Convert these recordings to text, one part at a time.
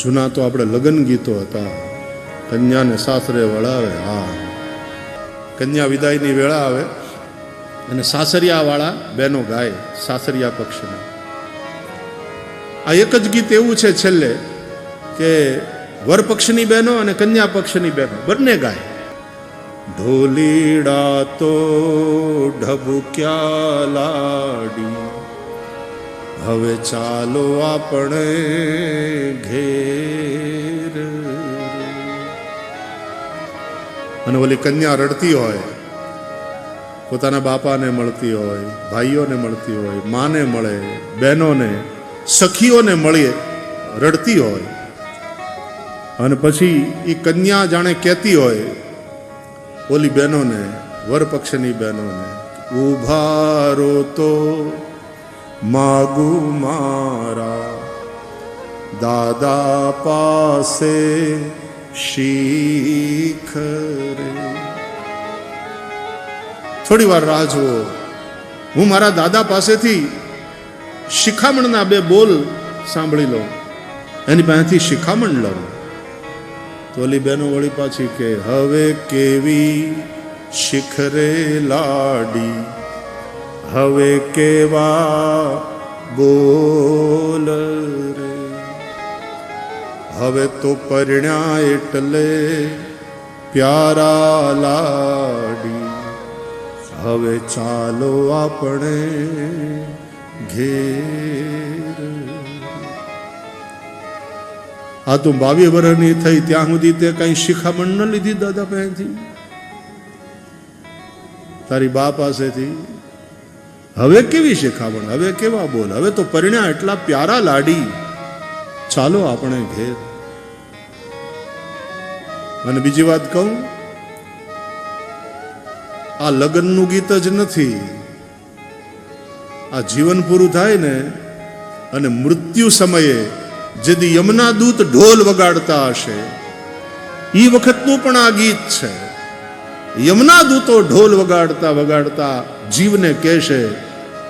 જૂના તો આપણે લગ્ન ગીતો હતા. કન્યાને સાસરે વળાવે, હા, કન્યા વિદાયની વેળા આવે અને સાસરિયાવાળા બહેનો ગાય સાસરિયા પક્ષને. આ એક જ ગીત એવું છે છેલ્લે કે વર પક્ષની બહેનો અને કન્યા પક્ષની બહેનો બંને ગાય. ઢોલીડા તો ઢબુક્યા લાડી, હવે ચાલો આપણે ઘેર. અને ઓલી કન્યા રડતી હોય, પોતાના બાપાને મળતી હોય, ભાઈઓને મળતી હોય, માને મળે, બહેનોને, સખીઓને મળીએ, રડતી હોય. અને પછી એ કન્યા જાણે કહેતી હોય ઓલી બહેનોને, વર પક્ષની બહેનોને, ઉભારો તો માગુ મારા દાદા પાસે શીખ રે. થોડી વાર રાહ જુઓ, હું મારા દાદા પાસેથી શિખામણના બે બોલ સાંભળી લઉં, એની પાસેથી શિખામણ લઉં. તો ઓલી બહેનો વળી પાછી કે હવે કેવી શિખરે લાડી, હવે કેવા બોલ રે. હવે તો પરણ્યા એટલે પ્યારા લાડી, હવે ચાલો આપણે ઘેર. આ તું 22 વર્ષની થઈ ત્યાં સુધી તે કઈ શિખામણ ન લીધી દાદા પાસેથી, તારી બા પાસેથી? હવે કેવી શિખામણ, હવે કેવા બોલ, હવે તો પરિણ્યા એટલા પ્યારા લાડી, ચાલો આપણે ઘેર. અને બીજી વાત કહું, આ લગ્નનું ગીત જ નથી. આ જીવન પૂરું થાય ને અને મૃત્યુ સમયે જેથી યમુના દૂત ઢોલ વગાડતા હશે, એ વખતનું પણ આ ગીત છે. યમુના દૂતો ઢોલ વગાડતા વગાડતા જીવને કહેશે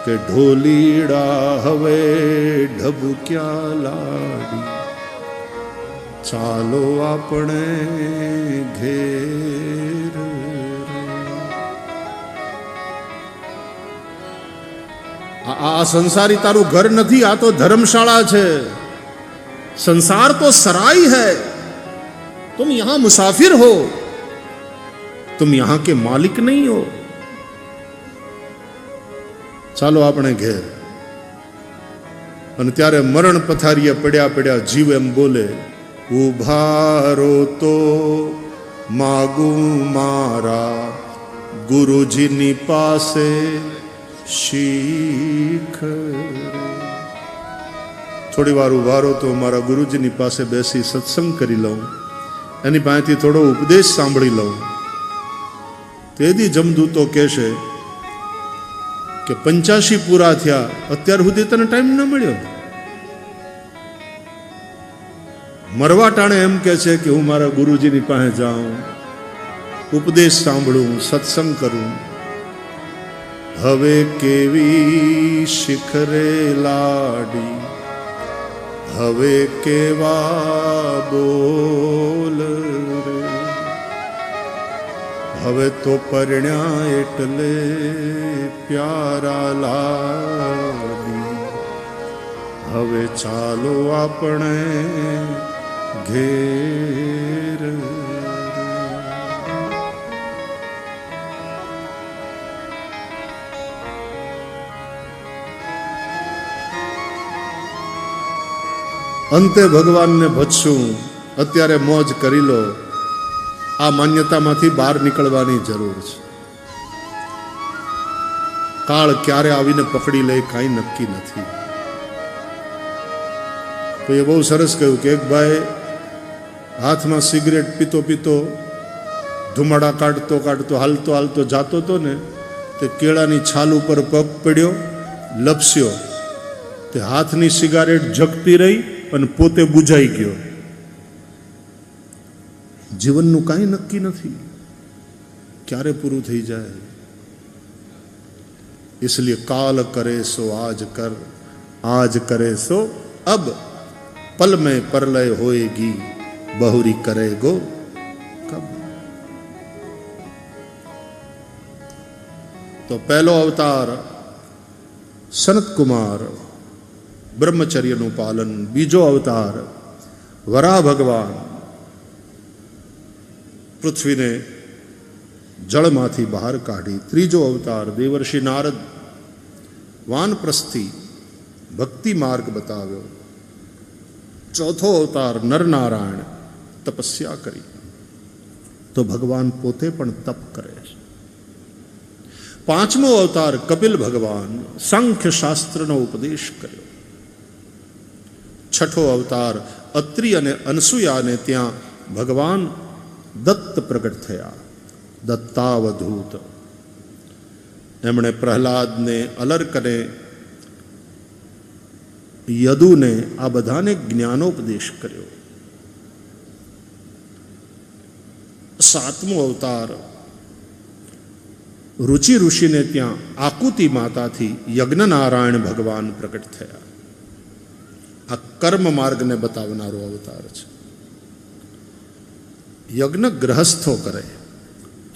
કે ઢોલીડા હવે ઢબુક્યા લાડી, ચાલો આપણે ઘેર. આ સંસારી તારું ઘર નથી, આ તો ધર્મશાળા છે. संसार तो सराय है, तुम यहां मुसाफिर हो, तुम यहां के मालिक नहीं हो. ચાલો આપણે ઘેર. અને ત્યારે મરણ પથારીએ પડ્યા પડ્યા જીવ એમ બોલે, ઉભારો તો માગું મારા ગુરુજીની પાસે શીખ. થોડી વાર ઉભારો તો મારા ગુરુજીની પાસે બેસી સત્સંગ કરી લઉં, એની પાસેથી થોડો ઉપદેશ સાંભળી લઉં. તેથી જમદૂતો કહેશે કે 85 પૂરા થયા, અત્યાર સુધી તને ટાઈમ ન મળ્યો. મરવા ટાણે એમ કે છે કે હું મારા ગુરુજીની પાસે જાઉં, ઉપદેશ સાંભળું, સત્સંગ કરું. હવે કેવી શિખરે લાડી, હવે કેવા બોલ રે. હવે તો પરણ્યા એટલે પ્યારા લાડી, હવે ચાલો આપણે ઘેર. અંતે ભગવાનને ભજશું, અત્યારે મોજ કરી લો. આ માન્યતામાંથી બહાર નીકળવાની જરૂર છે. કાળ ક્યારે આવીને પકડી લે કાંઈ નક્કી નથી. તો એ બહુ સરસ કહ્યું કે એક ભાઈ હાથમાં સિગરેટ પીતો પીતો ધુમાડા કાઢતો કાઢતો હાલતો હાલતો જાતો હતો ને, તે કેળાની છાલ ઉપર પગ પડ્યો, લપસ્યો, તે હાથની સિગારેટ ઝકતી રહી અને પોતે બુઝાઈ ગયો. જીવનનું કાંઈ નક્કી નથી, ક્યારે પૂરું થઈ જાય. इसलिए काल करे सो आज कर, आज करे सो अब. पल में परलय होएगी बहुरी करेगो कब। तो पहलो अवतार सनत कुमार ब्रह्मचर्यનું પાલન, બીજો અવતાર વરાહ ભગવાન પૃથ્વીને જળમાંથી બહાર કાઢી, ત્રીજો અવતાર દેવર્ષિ નારદ વાનપ્રસ્થી ભક્તિ માર્ગ બતાવ્યો, ચોથો અવતાર નરનારાયણ તપસ્યા કરી. તો ભગવાન પોતે પણ તપ કરે છે. પાંચમો અવતાર કપિલ ભગવાન સાંખ્ય શાસ્ત્રનો ઉપદેશ કર્યો. છઠ્ઠો અવતાર અત્રિ અને અનસુયાને ત્યાં ભગવાન દત્ત પ્રગટ થયા, દત્તાવધૂત. એમણે પ્રહલાદને, અલર્કને, યદુને આ બધાને જ્ઞાનોપદેશ કર્યો. સાતમો અવતાર રુચિ ઋષિને ત્યાં આકુતિ માતાથી યજ્ઞનારાયણ ભગવાન પ્રગટ થયા. આ કર્મ માર્ગને બતાવનારો અવતાર છે. યજ્ઞ ગ્રહસ્થો કરે,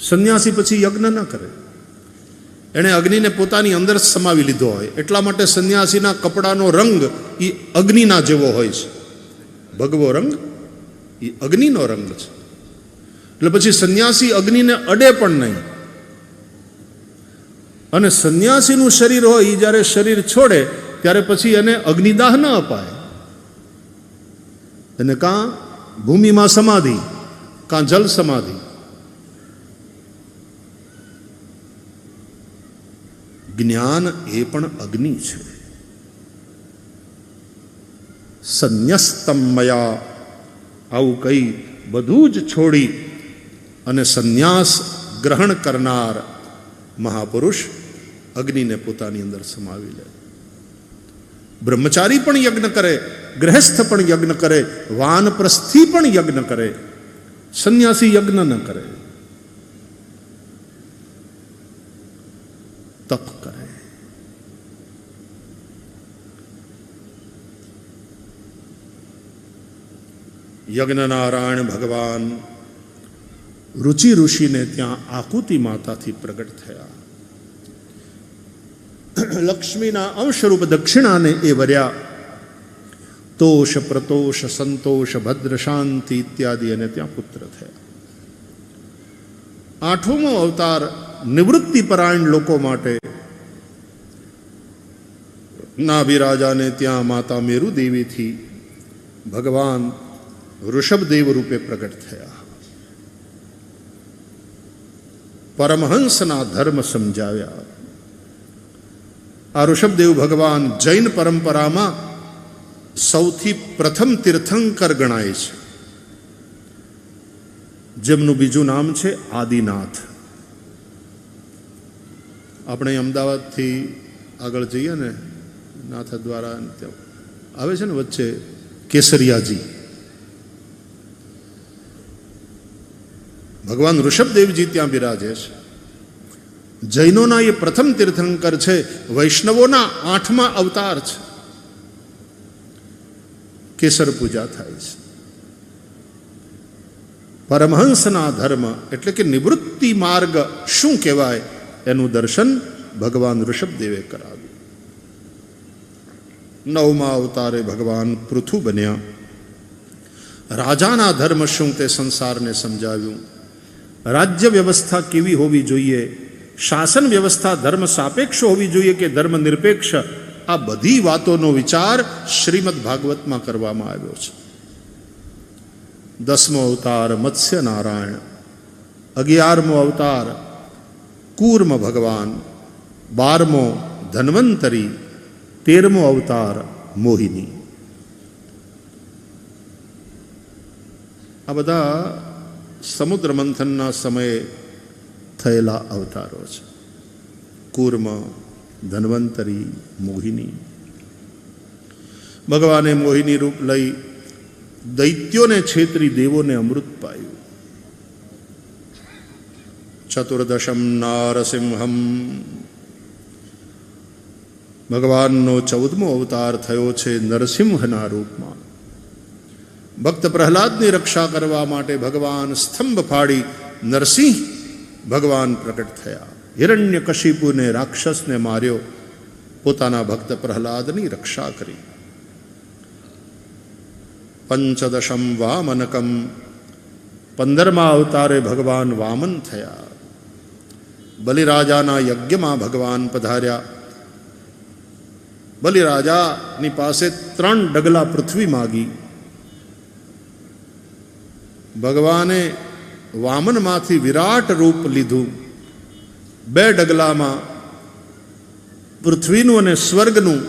સંન્યાસી પછી યજ્ઞ ન કરે. એણે અગ્નિને પોતાની અંદર સમાવી લીધો હોય, એટલા માટે સંન્યાસીના કપડાનો રંગ એ અગ્નિના જેવો હોય છે. ભગવો રંગ એ અગ્નિનો રંગ છે. એટલે પછી સંન્યાસી અગ્નિને અડે પણ નહીં. અને સંન્યાસીનું શરીર હોય એ જ્યારે શરીર છોડે ત્યારે પછી એને અગ્નિદાહ ન અપાય. એને કાં ભૂમિમાં સમાધિ, કાં જલ સમાધિ. જ્ઞાન એ પણ અગ્નિ છે. સંન્યસ્તમ મયા, આવું કઈ બધું જ છોડી અને સંન્યાસ ગ્રહણ કરનાર મહાપુરુષ અગ્નિને પોતાની અંદર સમાવી લે. બ્રહ્મચારી પણ યજ્ઞ કરે, ગૃહસ્થ પણ યજ્ઞ કરે, વાનપ્રસ્થી પણ યજ્ઞ કરે, સંન્યાસી યજ્ઞ ન કરે, તપ કરે. યજ્ઞનારાયણ ભગવાન રુચિ ઋષિને ત્યાં આકુતિ માતાથી પ્રગટ થયા. લક્ષ્મીના અંશરૂપ દક્ષિણાને એ વર્યા. તોષ, પ્રતોષ, સંતોષ, ભદ્ર, શાંતિ ઇત્યાદિ અને ત્યાં પુત્ર થયા. આઠમો અવતાર નિવૃત્તિપરાયણ લોકો માટે નાભિરાજાને ત્યાં માતા મેરુ દેવીથી ભગવાન ઋષભદેવ રૂપે પ્રગટ થયા. પરમહંસના ધર્મ સમજાવ્યા. આ ઋષભદેવ ભગવાન જૈન પરંપરામાં સૌથી પ્રથમ તીર્થંકર ગણાય છે, જેમનું બીજું નામ છે આદિનાથ. આપણે અમદાવાદથી આગળ જઈએ ને, નાથ દ્વારા આવે છે ને વચ્ચે કેસરિયાજી, ભગવાન ઋષભદેવજી ત્યાં બિરાજે છે. જૈનોના એ પ્રથમ તીર્થંકર છે. વૈષ્ણવોના 8મા અવતાર છે. કેસર પૂજા થાય છે. પરમહંસના ધર્મ એટલે કે નિવૃત્તિ માર્ગ શું કહેવાય એનું દર્શન ભગવાન ઋષભદેવે કરાવ્યું. 9મા અવતારે ભગવાન પૃથુ બન્યા. રાજાના ધર્મ શું તે સંસારને સમજાવ્યું. રાજ્ય વ્યવસ્થા કેવી હોવી જોઈએ, શાસન વ્યવસ્થા ધર્મ સાપેક્ષ હોવી જોઈએ કે ધર્મ નિરપેક્ષ, આ બધી વાતોનો વિચાર શ્રીમદ ભાગવતમાં કરવામાં આવ્યો છે. 10મો અવતાર મત્સ્ય નારાયણ, 11મો અવતાર કૂર્મ ભગવાન, 12મો ધન્વંતરી, 13મો અવતાર મોહિની. આ બધા સમુદ્ર મંથનના સમયે થયેલા અવતારો છે. કૂર્મ, ધન્વંતરી, મોહિની. ભગવાને મોહિની રૂપ લઈ દૈત્યોને છેતરી દેવોને અમૃત પાયું. ચતુર્દશમ નારસિંહમ, ભગવાનનો 14મો અવતાર થયો છે નરસિંહના રૂપમાં. ભક્ત પ્રહલાદની રક્ષા કરવા માટે ભગવાન સ્તંભ ફાડી નરસિંહ ભગવાન પ્રકટ થયા. હિરણ્યકશિપુને રાક્ષસને માર્યો, પોતાના ભક્ત પ્રહલાદની રક્ષા કરી. પંચદશમ વામનકમ, 15મા અવતારે ભગવાન વામન થયા. બલિરાજાના યજ્ઞમાં ભગવાન પધાર્યા. બલિરાજાની પાસે 3 ડગલા પૃથ્વી માગી. ભગવાને વામનમાંથી વિરાટ રૂપ લીધું. 2 ડગલામાં પૃથ્વીનું અને સ્વર્ગનું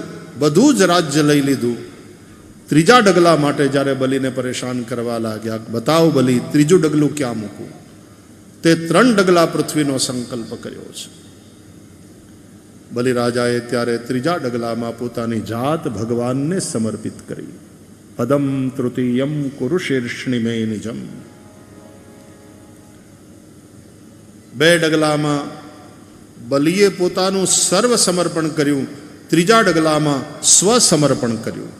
બધું જ રાજ્ય લઈ લીધું. 3જા ડગલા માટે જ્યારે બલિને પરેશાન કરવા લાગ્યા, બતાવો બલિ 3જું ડગલું ક્યાં મૂકું? તે 3 ડગલા પૃથ્વીનો સંકલ્પ કર્યો છે. બલિરાજાએ ત્યારે 3જા ડગલામાં પોતાની જાત ભગવાનને સમર્પિત કરી. પદમ તૃતીયમ કુરુશીર્ષિ મે નિજમ. 2 ડગલામાં બલિએ પોતાનું સર્વ સમર્પણ કર્યું, 3જા ડગલામાં સ્વસમર્પણ કર્યું.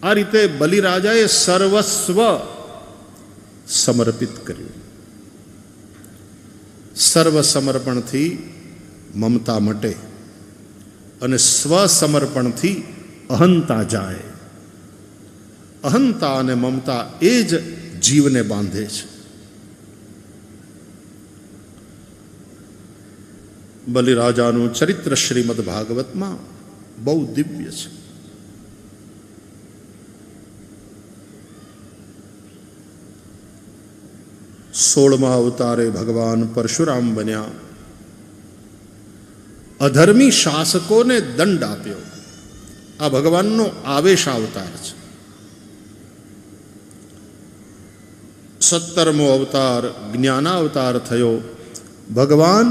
આ રીતે બલિરાજાએ સર્વસ્વ સમર્પિત કર્યું. સર્વ સમર્પણથી મમતા મટે અને સ્વસમર્પણથી અહંતા જાય. અહંતા અને મમતા એ જ જીવને બાંધે છે. બલિરાજાનું ચરિત્ર શ્રીમદ ભાગવતમાં બહુ દિવ્ય છે. 16મા અવતારે ભગવાન પરશુરામ બન્યા. અધર્મી શાસકોને દંડ આપ્યો. આ ભગવાનનો આવેશ અવતાર છે. 17મો અવતાર જ્ઞાનાવતાર થયો. ભગવાન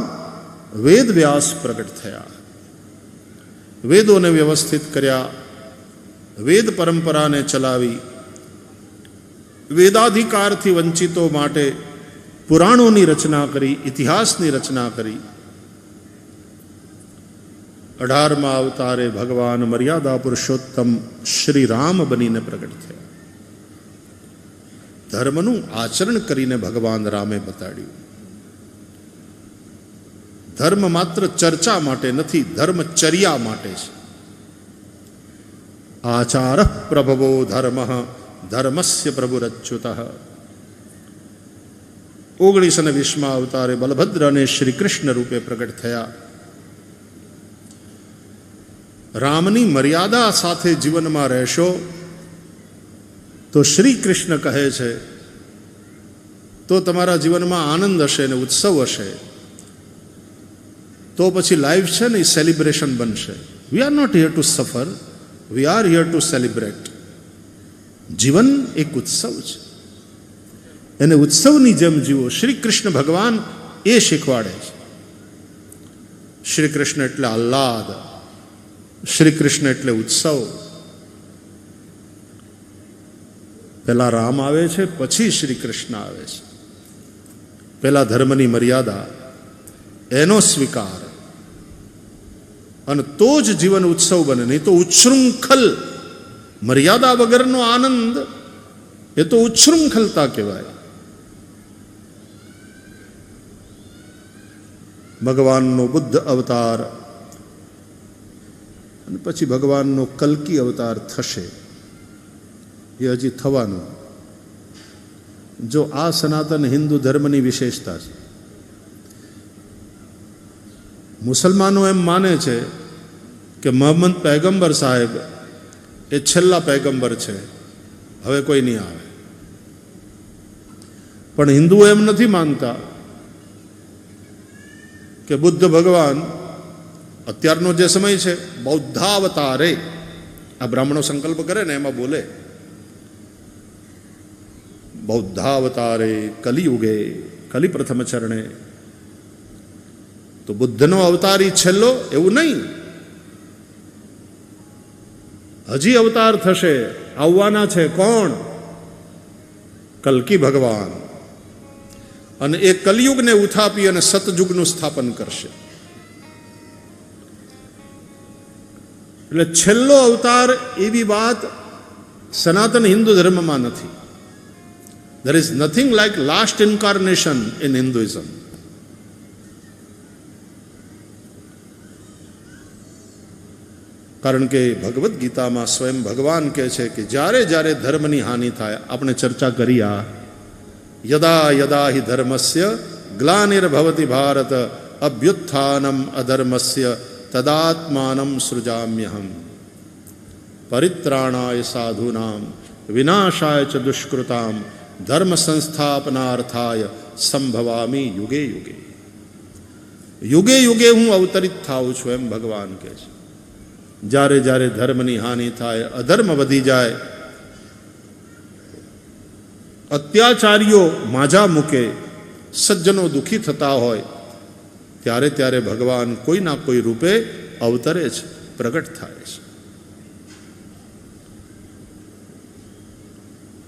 વેદ વ્યાસ પ્રગટ થયા. વેદોને વ્યવસ્થિત કર્યા, વેદ પરંપરાને ચલાવી, વેદાધિકારથી વંચિતો માટે પુરાણોની રચના કરી, ઇતિહાસની રચના કરી. 18મા અવતારે ભગવાન મર્યાદા પુરુષોત્તમ શ્રી રામ બનીને પ્રગટ થયા. ધર્મનું આચરણ કરીને ભગવાન રામે બતાડ્યું. ધર્મ માત્ર ચર્ચા માટે નથી, ધર્મચર્યા માટે છે. આચાર પ્રભવો ધર્મ ધર્મસ્ય પ્રભુરચ્યુત. 1920મા અવતારે બલભદ્ર અને શ્રી કૃષ્ણ રૂપે પ્રગટ થયા. રામની મર્યાદા સાથે જીવનમાં રહેશો તો શ્રી કૃષ્ણ કહે છે તો તમારા જીવનમાં આનંદ હશે ને ઉત્સવ હશે. તો પછી લાઈફ છે ને એ સેલિબ્રેશન બનશે. We are not here to suffer, we are here to celebrate. જીવન એક ઉત્સવ છે, એને ઉત્સવની જેમ જીવો. શ્રી કૃષ્ણ ભગવાન એ શીખવાડે છે. શ્રી કૃષ્ણ એટલે આહ્લાદ, શ્રી કૃષ્ણ એટલે ઉત્સવ. પહેલા રામ આવે છે, પછી શ્રી કૃષ્ણ આવે છે. પહેલા ધર્મની મર્યાદા, એનો સ્વીકાર, અને તો જ જીવન ઉત્સવ બને. નહીં તો ઉચ્છૃંખલ, મર્યાદા વગરનો આનંદ એ તો ઉચ્છૃંખલતા કહેવાય. ભગવાનનો બુદ્ધ અવતાર અને પછી ભગવાનનો કલ્કી અવતાર થશે, એ હજી થવાનું. જો આ સનાતન હિન્દુ ધર્મની વિશેષતા છે. મુસલમાનો એમ માને છે કે મોહમ્મદ પૈગંબર સાહેબ એ છેલ્લા પૈગંબર છે, હવે કોઈ નહીં આવે. પણ હિન્દુઓ એમ નથી માનતા કે બુદ્ધ ભગવાન, અત્યારનો જે સમય છે, બૌદ્ધાવતારે, આ બ્રાહ્મણો સંકલ્પ કરે ને એમાં બોલે બૌદ્ધાવતારે કલિયુગે કલિ પ્રથમ ચરણે. તો બુદ્ધનો અવતારી છેલ્લો એવું નહીં, હજી અવતાર થશે, આવવાના છે. કોણ? કલ્કી ભગવાન. અને એ કલિયુગને ઉથાપી અને સતયુગનું સ્થાપન કરશે. એટલે છેલ્લો અવતાર એવી વાત સનાતન હિન્દુ ધર્મમાં નથી. There is nothing like last incarnation in Hinduism. કારણ કે ભગવદ્ ગીતામાં સ્વયં ભગવાન કહે છે કે જ્યારે જ્યારે ધર્મની હાનિ થાય, આપણે ચર્ચા કરી આ યદા યદા હિ ધર્મસ્ય ગ્લાનિર્ભવતિ ભારત અભ્યુત્થાનમ અધર્મસ્ય તદાત્માનમ સૃજામ્યહમ પરિત્રાણાય સાધૂનામ વિનાશાય ચ દુષ્કૃતામ ધર્મ સંસ્થાપનાર્થાય સંભવામી યુગે યુગે. યુગે યુગે હું અવતરિત થાઉં છું એમ ભગવાન કહે છે. જ્યારે જ્યારે ધર્મની હાનિ થાય, અધર્મ વધી જાય, અત્યાચારીઓ માજા મૂકે, સજ્જનો દુઃખી થતા હોય, ત્યારે ત્યારે ભગવાન કોઈના કોઈ રૂપે અવતરે છે, પ્રગટ થાય છે.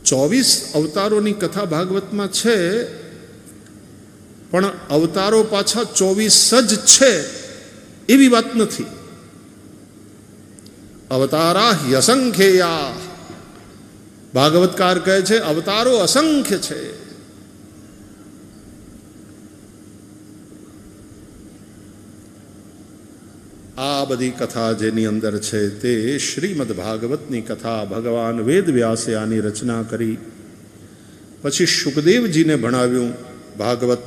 24 અવતારોની કથા ભાગવતમાં છે, પણ અવતારો પાછા 24 જ છે એવી વાત નથી. અવતારા યસંખ્યેયા, ભાગવતકાર કહે છે અવતારો અસંખ્ય છે. આ બધી કથા જેની અંદર છે તે શ્રીમદ ભાગવતની કથા. ભગવાન વેદ વ્યાસે આની રચના કરી, પછી શુકદેવજીને ભણાવ્યું ભાગવત.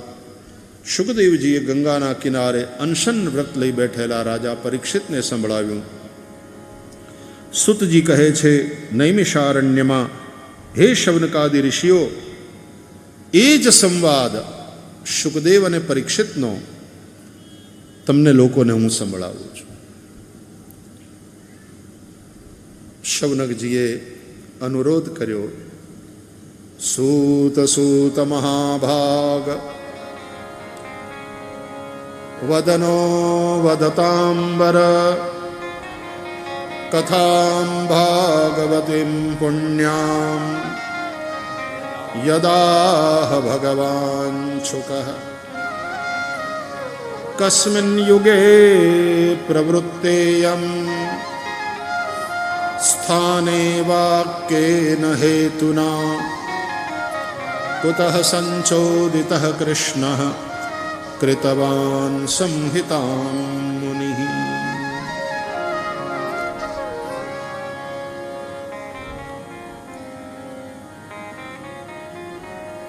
શુકદેવજીએ ગંગાના કિનારે અનશન વ્રત લઈ બેઠેલા રાજા પરીક્ષિતને સંભળાવ્યું. સુતજી કહે છે નૈમિષારણ્યમાં, હે શૌનકાદિ ઋષિઓ, એ જ સંવાદ શુકદેવ અને પરીક્ષિતનો તમને લોકોને હું સંભળાવું છું. શૌનકજીએ અનુરોધ કર્યો, સૂત સૂત મહાભાગ વદનો વદતાંબર કથાં ભાગવતીં પુણ્યાં યદાહ ભગવાન શુકઃ કસ્મિન યુગે પ્રવૃત્તેયં સ્થાને વાક્યેન હેતુના કુતઃ સંચોદિતઃ કૃષ્ણઃ કૃતવાન સંહિતાં મુનિઃ.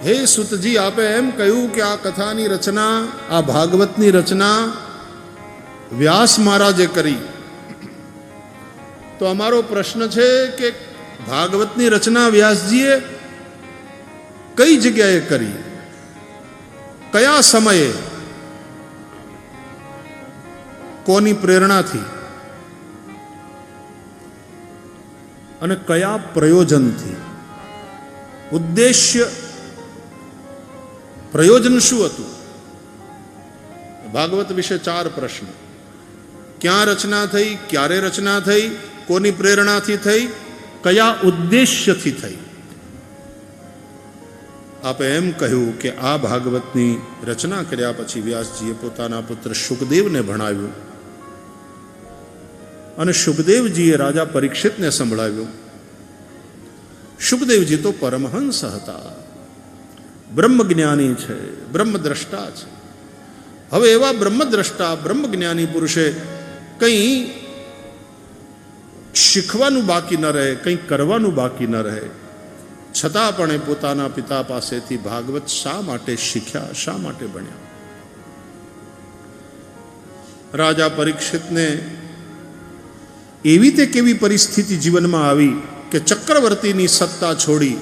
હે સુતજી, આપે એમ કહ્યું કે આ કથાની રચના, આ ભાગવતની રચના વ્યાસ મહારાજે કરી. તો અમારો પ્રશ્ન છે કે ભાગવતની રચના વ્યાસજીએ કઈ જગ્યાએ કરી, કયા સમયે, કોની પ્રેરણાથી અને કયા પ્રયોજનથી? ઉદ્દેશ્ય, પ્રયોજન શું હતું? ભાગવત વિશે 4 પ્રશ્ન. ક્યાં રચના થઈ, ક્યારે રચના થઈ, કોની પ્રેરણાથી થઈ, કયા ઉદ્દેશ્યથી થઈ? આપે એમ કહ્યું કે આ ભાગવતની રચના કર્યા પછી વ્યાસજીએ પોતાના પુત્ર શુકદેવને ભણાવ્યું અને શુકદેવજીએ રાજા પરીક્ષિતને સંભળાવ્યું. શુકદેવજી તો પરમહંસ હતા, બ્રહ્મજ્ઞાની છે, બ્રહ્મદ્રષ્ટા છે. હવે એવા બ્રહ્મદ્રષ્ટા, બ્રહ્મજ્ઞાની પુરુષે કંઈ શીખવાનું બાકી ન રહે, કંઈ કરવાનું બાકી ન રહે, છતાં પણ એ પોતાના પિતા પાસેથી ભાગવત શા માટે શીખ્યા, શા માટે ભણ્યા? રાજા પરીક્ષિતને એવી તે કેવી પરિસ્થિતિ જીવનમાં આવી કે ચક્રવર્તીની સત્તા છોડી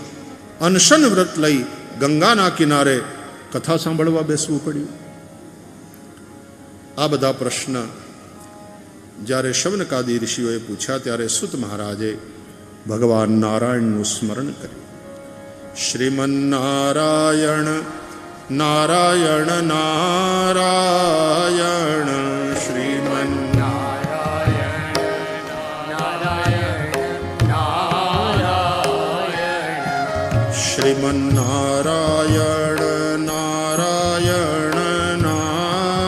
અનશન વ્રત લઈ ગંગાના કિનારે કથા સાંભળવા બેસવું પડ્યું? આ બધા પ્રશ્ન જ્યારે શૌનકાદિ ઋષિઓએ પૂછ્યા ત્યારે સુત મહારાજે ભગવાન નારાયણનું સ્મરણ કર્યું. શ્રીમન્નારાયણ નારાયણ નારાયણ શ્રીમન્નારાયણ શ્રીમન્નારાયણ નારાયણ નારાયણ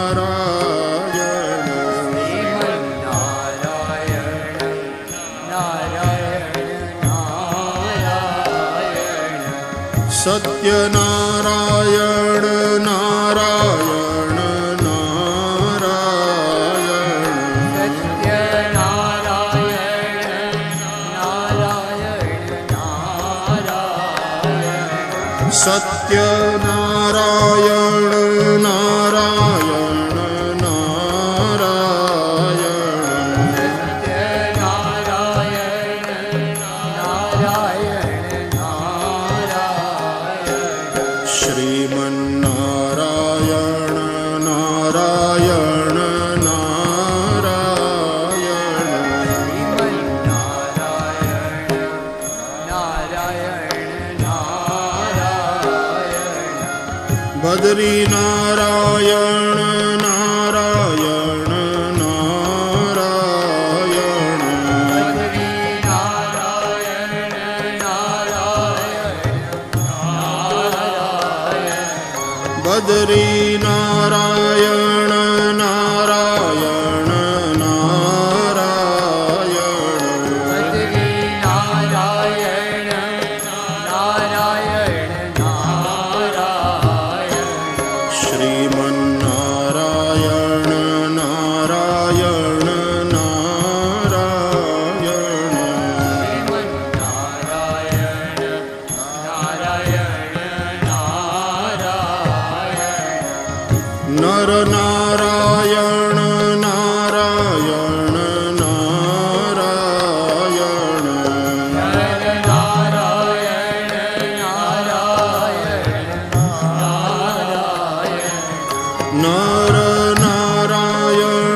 સત્યનારાયણ નારાયણ નારાયણ સત્યનારાયણ નારાયણ બદ્રી નારાયણ નારાયણ નારાયણ બદ્રી નારાયણ નારાયણ નર નારાયણ નારાયણ નારાયણ નર નારાયણ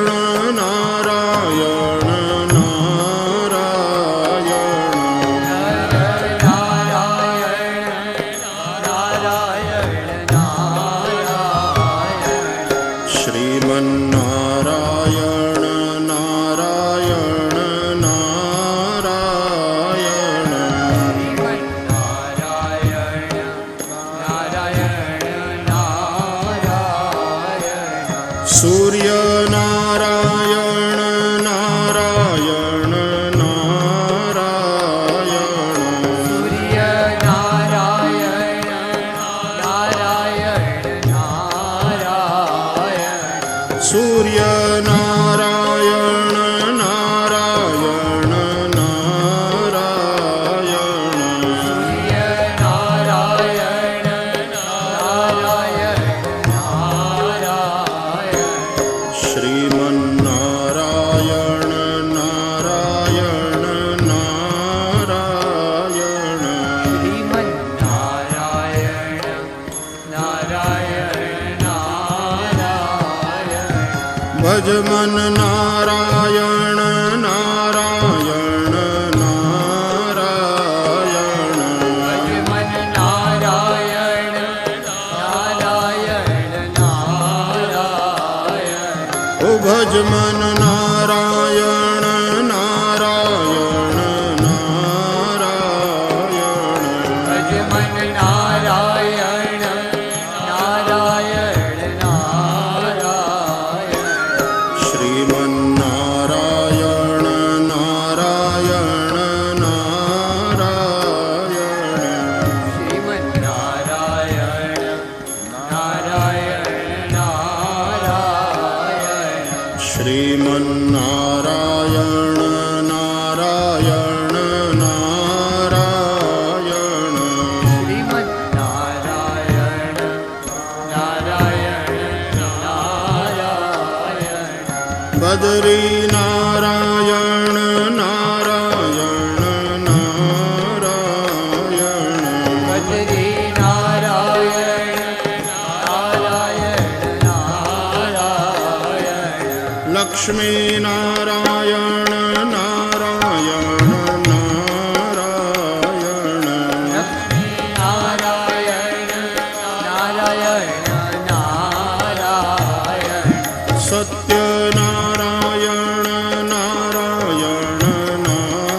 નારાયણ શ્રીમન્નારાયણ નારાયણ નારાયણ સૂર્ય નારાયણ નારાયણ સૂર્ય નારાયણ નારાયણ નારાયણ શ્રીમન્નારાયણ નારાયણ નારાયણ ભજમન નારાયણ નારાયણ નારાયણ ઓ ભજમન નારાયણ નારાયણ શ્રીમન્નારાયણ નારાયણ નારાયણ શ્રીમન્નારાયણ નારાયણ નારાયણ બદ્રી નારાયણ નારાયણ નારાયણ લક્ષ્મી નારાયણ નારાયણ નારાયણ સત્યનારાયણ નારાયણ નારાયણ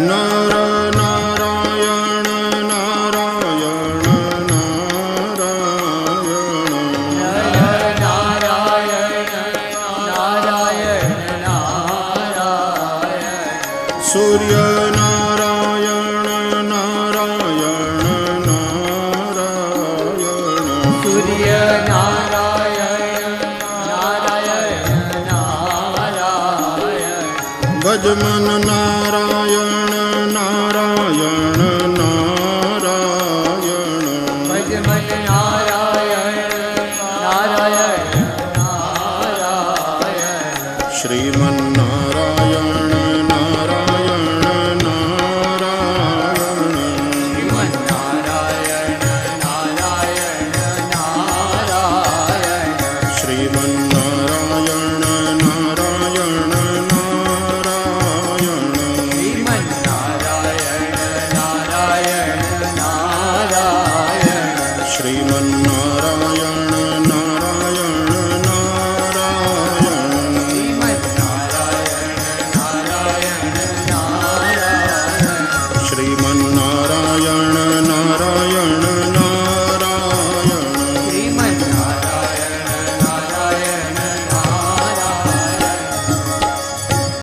નર નારાયણ સૂર્ય નારાયણ નારાયણ નારાયણ ભજ મન નારાયણ